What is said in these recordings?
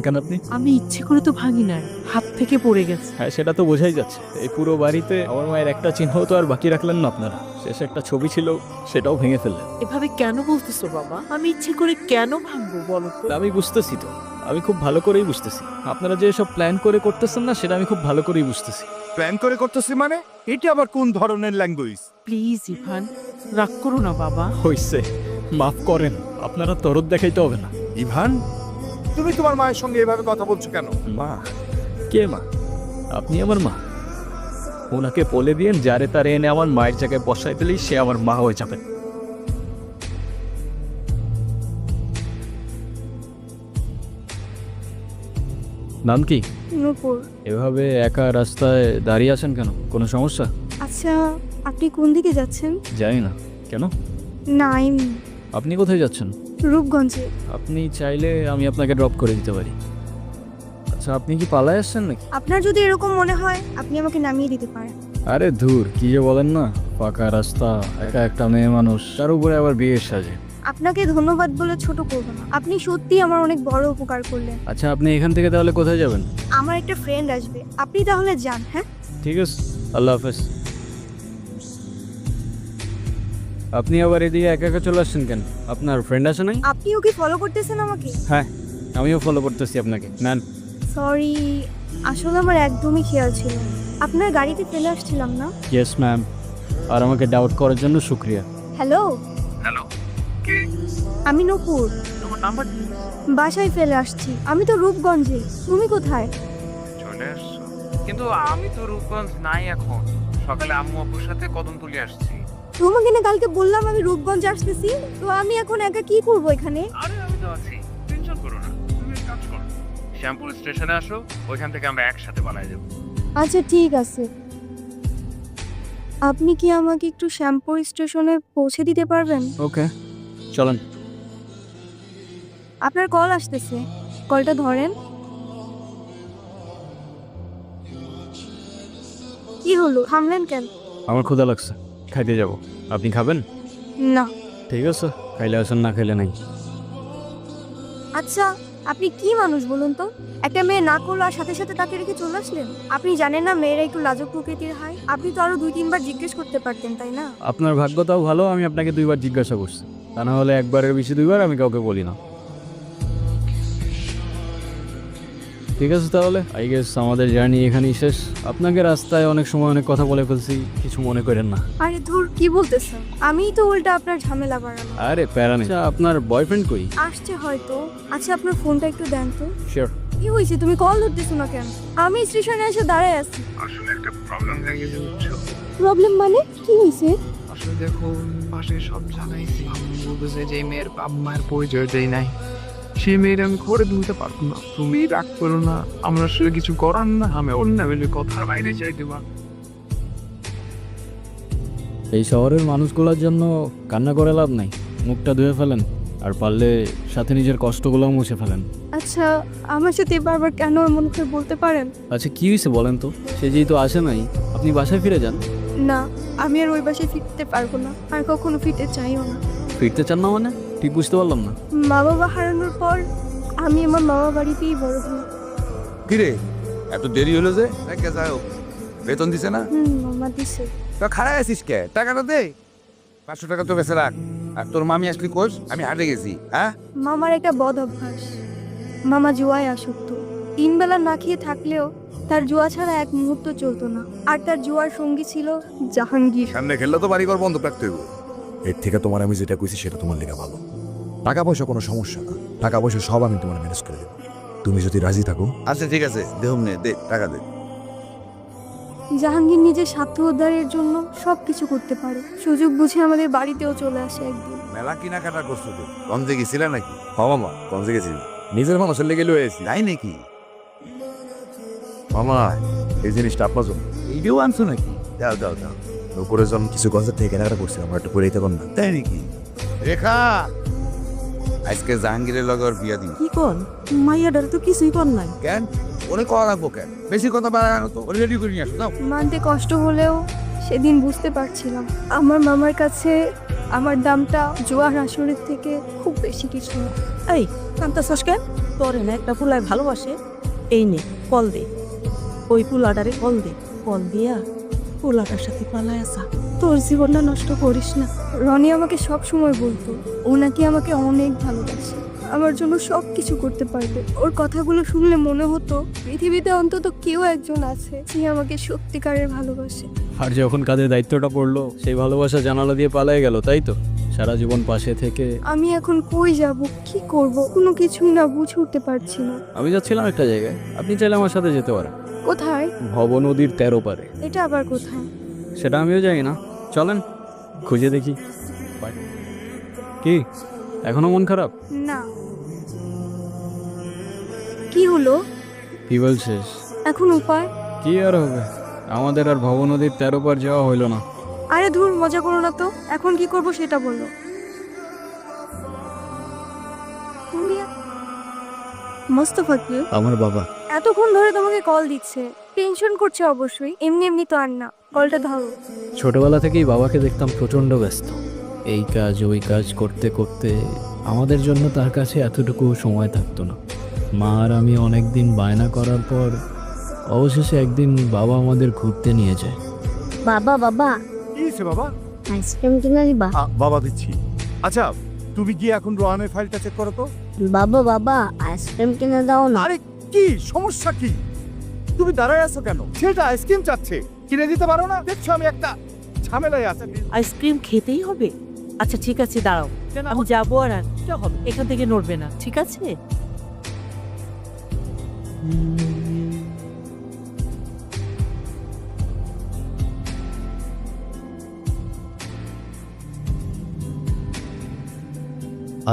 কেন আপনি? আমি ইচ্ছে করে তো ভাঙি নাই, হাত থেকে পড়ে গেছে। হ্যাঁ, সেটা তো বোঝাই যাচ্ছে। এই পুরো বাড়িতে আমার মায়ের একটা চিহ্ন তো আর বাকি রাখলেন না আপনারা। শেষে একটা ছবি ছিল, সেটাও ভেঙে ফেললেন। এভাবে কেন বলতেছো বাবা? আমি ইচ্ছে করে কেন ভাঙবো বলো তো? তা আমি বুঝতেছি তো, আমি খুব ভালো করেই বুঝতেছি। আপনারা যে সব প্ল্যান করে করতেছেন না, সেটা আমি খুব ভালো করেই বুঝতেছি। প্ল্যান করে করতেছি মানে? এটা আবার কোন ধরনের ল্যাঙ্গুয়েজ? প্লিজ ইভান, রাগ করো না বাবা। হইছে, মাফ করেন। আপনারা তরদ দেখাইতে হবে না। ইভান, তুমি তোমার মায়ের সঙ্গে এভাবে কথা বলছো কেন? মা? কে মা? আপনি আমার মা? ওনাকে বলে দিয়েন যারে তারে এনে আমার মায়ের জায়গায় বসাই দিলেই সে আমার মা হয়ে যাবে। নাম কি? নূপুর। এভাবে একা রাস্তায় দাঁড়িয়ে আছেন কেন? কোনো সমস্যা? আচ্ছা, আপনি কোন দিকে যাচ্ছেন? জানি না। কেন? না, আপনি কোথায় যাচ্ছেন? রূপগঞ্জে। আপনি চাইলে আমি আপনাকে ড্রপ করে দিতে পারি। আচ্ছা, আপনি কি পালায় আসছেন নাকি? আপনার যদি এরকম মনে হয়, আপনি আমাকে নামিয়ে দিতে পারেন। আরে ধুর, কি যে বলেন না। ফাঁকা রাস্তা, একা একটা মেয়ে মানুষ, তার উপরে আবার বিয়ের সাজে। আপনাকে ধন্যবাদ বলে ছোট করব না। আপনি সত্যি আমার অনেক বড় উপকার করলেন। আচ্ছা, আপনি এখান থেকে তাহলে কোথায় যাবেন? আমার একটা ফ্রেন্ড আসবে, আপনি তাহলে যান। হ্যাঁ, ঠিক আছে, আল্লাহ হাফেজ। আপনি আবার এদিকে একা একা চলে আসছেন কেন? আপনার ফ্রেন্ড আছে নাই? আপনিও কি ফলো করতেছেন আমাকে? হ্যাঁ, আমিও ফলো করতেছি আপনাকে। নেন। সরি, আসলে আমার একদমই খেয়াল ছিল না। আপনার গাড়িতে ফেলে আসছিলাম না? Yes ma'am. আর আমাকে ডাউট করার জন্য শুক্রিয়া। হ্যালো, হ্যালো, আমি নূপুর। তোমার নাম্বার? বাসায় ফেলে আসছি। আমি তো রূপগঞ্জে। তুমি কোথায়? চলে আসছো? কিন্তু আমি তো রূপগঞ্জ নাই এখন। সকালে আম্মু আব্বুর সাথে কদমতলি আসছি। তোমাকে না কালকে বললাম আমি রূপগঞ্জ আসতেছি। তো আমি এখন একা কি করব এখানে? আরে আমি তো আছি, টেনশন করো না। তুমি এক কাজ করো, শ্যামপুর স্টেশনে আসো, ওইখান থেকে আমরা একসাথে বানাই দেবো। আচ্ছা, ঠিক আছে। আপনি কি আমাকে একটু শ্যামপুর স্টেশনে পৌঁছে দিতে পারবেন? ওকে, চলেন। আপনার কল আসতেছে, কলটা ধরেন। কি হলো, থামলেন কেন? আমার ক্ষুধা লাগছে, খাইতে যাব। আপনি খাবেন? না। ঠিক আছে, খাইলে আসেন, না খাইলে নাই। আচ্ছা, আপনি কি মানুষ বলুন তো? একটা মেয়ে না করলো আর সাথে সাথে তাকে রেখে চলে আসলেন? আপনি জানেন না মেয়েরা একটু লাজুক প্রকৃতির হয়? আপনি তো আরো 2-3 বার জিজ্ঞেস করতে পারতেন, তাই না? আপনার ভাগ্যটাও ভালো, আমি আপনাকে 2বার জিজ্ঞাসা করছি। তা না হলে একবারের বেশি 2বার আমি কাউকে বলি না। ঠিক আছে, তাহলে আই গেস আমাদের জার্নি এখানেই শেষ। আপনাকে রাস্তায় অনেক সময় অনেক কথা বলে ফেলছি, কিছু মনে করেন না। আরে ধুর, কি বলতেছেন? আমিই তো উল্টা আপনার ঝামেলা বাড়ানো। আরে প্যারা নেই। আচ্ছা, আপনার বয়ফ্রেন্ড কই? আসছে হয়তো। আচ্ছা, আপনার ফোনটা একটু দেন তো। শিওর। কি হয়েছে, তুমি কল ধরতেছো না কেন? আমি স্টেশনে এসে দাঁড়ায় আছি। আসলে একটা প্রবলেম দেখে বুঝছো? প্রবলেম মানে কি হয়েছে? আসলে দেখো, পাশে সব জানাইছি। আম্মু বলতেছে যে এই মেয়ের বাপ মায়ের পরিচয় দেয় নাই, সেই মেয়ের আমি করে তুলতে পারবো না। তুমি রাগ করো না, আমরা আসলে কিছু করার না। আমি অন্য বেলে কথার বাইরে যাই দেবা। এই শহরের মানুষগুলোর জন্য কান্না করে লাভ নাই। মুখটা ধুয়ে ফেলেন, আর পারলে সাথে নিজের কষ্টগুলোও মুছে ফেলেন। আচ্ছা, আমার সাথে বারবার কেন এমন করে বলতে পারেন? আচ্ছা, কি হয়েছে বলেন তো? সে যেহেতু আসে নাই, আপনি বাসায় ফিরে যান। না, আমি আর ওই বাসায় ফিরতে পারবো না, আর কখনো ফিরতে চাইও না। ফিরতে চান না মানে? ঠিক বুঝতে পারলাম না। মা বাবা হারানোর পর আমি আমার মামা বাড়িতেই বড় হই। কিরে, এত দেরি হলো যে? যাই হোক, বেতন দিছে না? মামা দিছে। তো খারাপ আছিস কে? টাকাটা দে। 500 টাকা তো বেঁচে রাখ। আর তোর মামি আসলি কোষ? আমি হাটে গেছি। হ্যাঁ, মামার একটা বদ অভ্যাস। মামা জুয়ায় আসক্ত। 3 বেলা না খেয়ে থাকলেও তার জুয়া ছাড়া এক মুহূর্ত চলতো না। আর তার জুয়ার সঙ্গী ছিল জাহাঙ্গীর। সামনে খেললে তো বাড়িঘর বন্ধ রাখতে হইব। এর থেকে তোমার আমি যেটা কইছি সেটা তোমার লেগে ভালো। টাকা পয়সা কোনো সমস্যা না, টাকা পয়সা সব আমি তোমার ম্যানেজ করে দেবো, তুমি যদি রাজি থাকো। আচ্ছা ঠিক আছে, দেহম নে, দে টাকা দে। জাহাঙ্গীর নিজের স্বার্থ উদ্ধারের জন্য সবকিছু করতে পারে। সুযোগ বুঝে আমাদের বাড়িতেও চলে আসে একদিন। মেলা কেনাকাটা করছো তো, গঞ্জে গেছিলা নাকি? হ্যাঁ মামা, গঞ্জে গেছিল? নিজের মানুষের লেগে লয়ে আছি। তাই নাকি? মামা, এই জিনিসটা আপনার জন্য। এইটাও আনছো নাকি? দাও দাও দাও। উপরে যখন কিছু গঞ্জের থেকে কেনাকাটা করছিলাম, আমার একটু করে দিতে পার না? তাই নাকি? রেখা, আজকে জাহাঙ্গীরের লগে ওর বিয়া দিন। কি কন? মাইয়াডার তো কিছুই কর নাই। কেন? ওরে করা লাগবো কেন? বেশি কথা বাড়ানো তো রেডি করে নিয়ে আসো দাও। মানতে কষ্ট হলেও সেদিন বুঝতে পারছিলাম আমার মামার কাছে আমার দামটা জোয়ার আসরের থেকে খুব বেশি কিছু না। এই কান্তা সসকে তোরে না একটা পুলায় ভালোবাসে, এই নে কল দে, ওই পুলাটারে কল দে, কল দিয়া পুলাটার সাথে পালায় আসা, তোর জীবনটা নষ্ট করিস না। রনি আমাকে সব সময় বলতো ও নাকি আমাকে অনেক ভালোবাসে, আমার জন্য সব কিছু করতে পারবে। ওর কথাগুলো শুনলে মনে হতো পৃথিবীতে অন্তত কেউ একজন আছে যে আমাকে সত্যিকারের ভালোবাসে। আর যখন কাজের দায়িত্বটা পড়লো সেই ভালোবাসা জানালা দিয়ে পালিয়ে গেল, তাই তো? সারা জীবন পাশে থেকে আমি এখন কই যাব, কি করব, কোনো কিছুই না বুঝে উঠতে পারছি না। আমি যাচ্ছিলাম একটা জায়গায়, আপনি চাইলে আমার সাথে যেতে পারেন। কোথায়? ভব নদীর 13 পারে। এটা আবার কোথায়? সেটা আমিও জানি না, চলেন খুঁজে দেখি। কি এখনো মন খারাপ? না। কি হলো? কি বলছিস? এখন উপায়? কি আর হবে, আমাদের আর ভব নদীর 13 পার যাওয়া হইলো না। আরে ধুর, মজা করো না তো। এখন কি করব সেটা বলো। মোস্তফা কি? আমার বাবা। এতক্ষণ ধরে তোমাকে কল দিচ্ছে, টেনশন করছে অবশ্যই। এমনি এমনি তো আর না, কলটা ধরো। ছোটবেলা থেকেই বাবাকে দেখতাম প্রচণ্ড ব্যস্ত, এই কাজ ওই কাজ করতে করতে আমাদের জন্য তার কাছে এতটুকু সময় থাকতো না। মা আর আমি অনেক দিন বায়না করার পর অবশেষে একদিন বাবা আমাদের ঘুরতে নিয়ে যায়। বাবা বাবা কি হয়েছে বাবা? আইসক্রিম কিনে দিবা? বাবা দিচ্ছি। আচ্ছা তুমি গিয়ে এখন রোহানের ফাইলটা চেক করো তো। বাবা বাবা আইসক্রিম কিনে দাও না। আরে কি সমস্যা কি? তুমি দাঁড়ায় আছো কেন? ছেলেটা আইসক্রিম চাচ্ছে, কিনে দিতে পারো না? দেখছো আমি একটা ঝামেলায় আছি। আইসক্রিম খেতেই হবে। আচ্ছা ঠিক আছে, দাঁড়াও, আমি যাবো আর হবে, এখান থেকে নড়বে না, ঠিক আছে?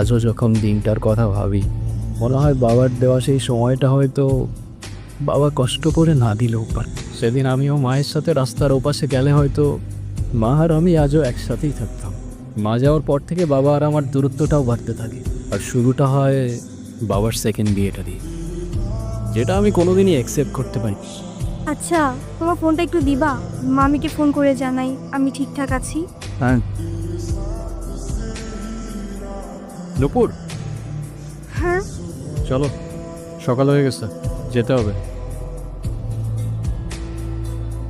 আজও যখন দিনটার কথা ভাবি মনে হয় বাবার দেওয়া সেই সময়টা হয়তো বাবা কষ্ট করে না দিলেও পারে। সেদিন আমিও মায়ের সাথে রাস্তার ওপাশে গেলে হয়তো মা আর আমি আজও একসাথেই থাকতাম। মা যাওয়ার পর থেকে বাবা আর আমার দূরত্বটাও বাড়তে থাকে, আর শুরুটা হয় বাবার সেকেন্ড বিয়েটা দিয়ে, যেটা আমি কোনোদিনই অ্যাকসেপ্ট করতে পারি। আচ্ছা, তোমার ফোনটা একটু দিবা? মামিকে ফোন করে জানাই আমি ঠিকঠাক আছি। হ্যাঁ নুপুর, হ্যাঁ চলো সকাল হয়ে গেছে, যেতে হবে।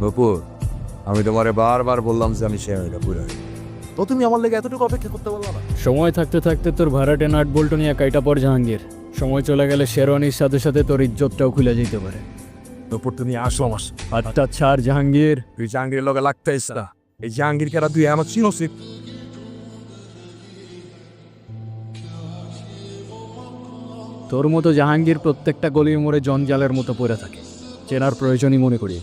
নপুর, আমি তোমারে বারবার বললাম যে আমি শেয়ারটা পুরো, তো তুমি আমার লেগে এতটুকু অপেক্ষা করতে বললা না? সময় থাকতে থাকতে তোর ভাড়াটে নাট বল্টু নিয়ে কাইটা পর জাহাঙ্গীর, সময় চলে গেলে শেরওয়ানির সাথে সাথে তোর ইজ্জতটাও খুলে যেতে পারে। নপুর তুমি আসো আমার সাথে। আচ্ছা ছাড় জাহাঙ্গীর। তুই জাহাঙ্গীরের লগে লাগতে ইস না। এই জাহাঙ্গীর কেরা তুই আমার চিনসিত। তোর মতো জাহাঙ্গীর প্রত্যেকটা গলির মোড়ে জঞ্জালের মতো পড়ে থাকে, চেনার প্রয়োজনই মনে করি।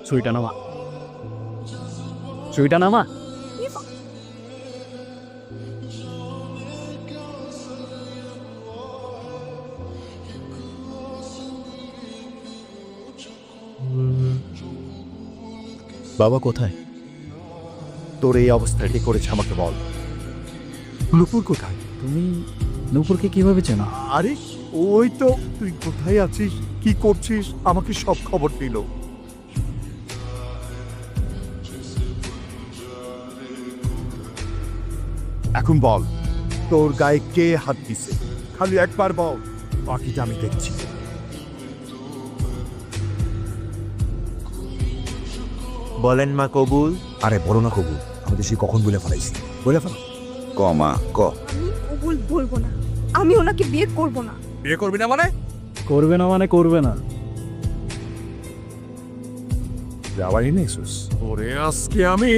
সুইটা নামা, সুইটা নামা। বাবা কোথায়? তোর এই অবস্থা কি করেছে আমাকে বল। নপুর কোথায়? তুমি নূপুরকে কিভাবে চেনো? আরে ওই তো, তুই কোথায় আছিস, কি করছিস, আমাকে সব খবর দিল। এখন বল, তোর গায়ে কে হাত দিছে? খালি একবার বল, বাকিটা আমি দেখছি। বলেন মা কবুল। আরে বলো না কবুল, আমি তো সে কখন বলে ফেলাইছি। বলে ফেলো। ক মা ক। আমি কবুল বলবো না, আমি ওনাকে বিয়ে করব না। বিয়ে করবি না মানে? করবে না মানে করবে না। যাবারই নেক্সুস ওরে আজকে আমি।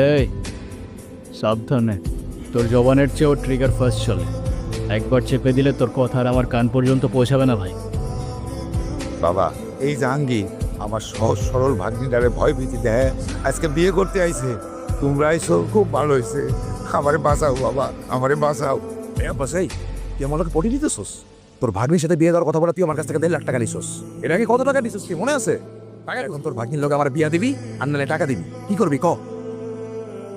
এই সাবধানে, তোর জবানের চেয়েও ট্রিগার ফার্স্ট চলে। একবার চেপে দিলে তোর কথা আর আমার কান পর্যন্ত পৌঁছাবে না ভাই। বাবা, এই জাহাঙ্গীর আমার সহজ সরল ভাগ্নিটারে ভয় ভীতি দেয়, আজকে বিয়ে করতে আইছে। তোমরা আইছো, খুব ভালো হয়েছে। আমারে বাঁচাও বাবা, আমারে বাঁচাও। বাসাই তুই আমার লোকে পটি দিতেছোস? তোর ভাগ্নির সাথে বিয়ে দেওয়ার কথা বলে তুই আমার কাছ থেকে 1.5 লাখ টাকা নিছোস। এর আগে কত টাকা নিছোস কি মনে আছে? টাকা এখন তোর ভাগ্নির লোক আমার বিয়া দিবি আর নাহলে টাকা দিবি, কি করবি ক?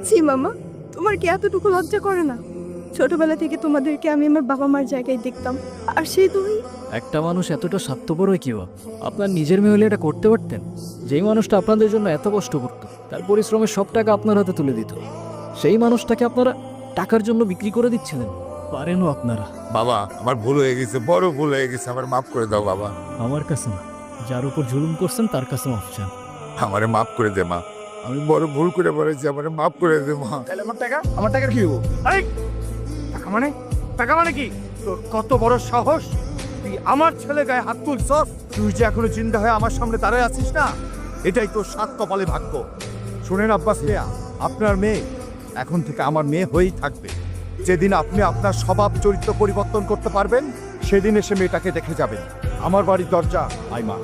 জি মামা, তোমার কি এতটুকু লজ্জা করে না? ছোটবেলা থেকে তোমাদেরকে আমি আমার বাবা মার জায়গায় দেখতাম, আর সেই দুই একটা মানুষ এতটা স্বার্থপর হয় কিবা? আপনার নিজের মেয়ে হলে এটা করতে পারতেন? যেই মানুষটা আপনাদের জন্য এত কষ্ট করতো, তার পরিশ্রমের সব টাকা আপনার হাতে তুলে দিত, সেই মানুষটাকে আপনারা টাকার জন্য বিক্রি করে দিচ্ছিলেন। পারেনও আপনারা। বাবা আমার ভুল হয়ে গেছে, বড় ভুল হয়ে গেছে, আমার মাফ করে দাও বাবা। আমার কাছে না, যার উপর জুলুম করছেন তার কাছে মাফ চান। আমারে মাফ করে দে মা, আমি বড় ভুল করে বলেছি, আমারে মাফ করে দে মা। তাহলে আমার টাকা কি হবো? আরে টাকা মানে কি? তোর কত বড় সাহস, তুই আমার ছেলে গায়ে হাত তুলছস? তুই যে এখনো জিন্দা হয়ে আমার সামনে দাঁড়ায় আছিস না, এটাই তোর সাত কপালে ভাগ্য। শুনেন আব্বাস মিয়া, আপনার মেয়ে এখন থেকে আমার মেয়ে হয়েই থাকবে। যেদিন আপনি আপনার স্বভাব চরিত্র পরিবর্তন করতে পারবেন, সেদিন এসে মেয়েটাকে দেখে যাবেন। আমার বাড়ির দরজা আইমা।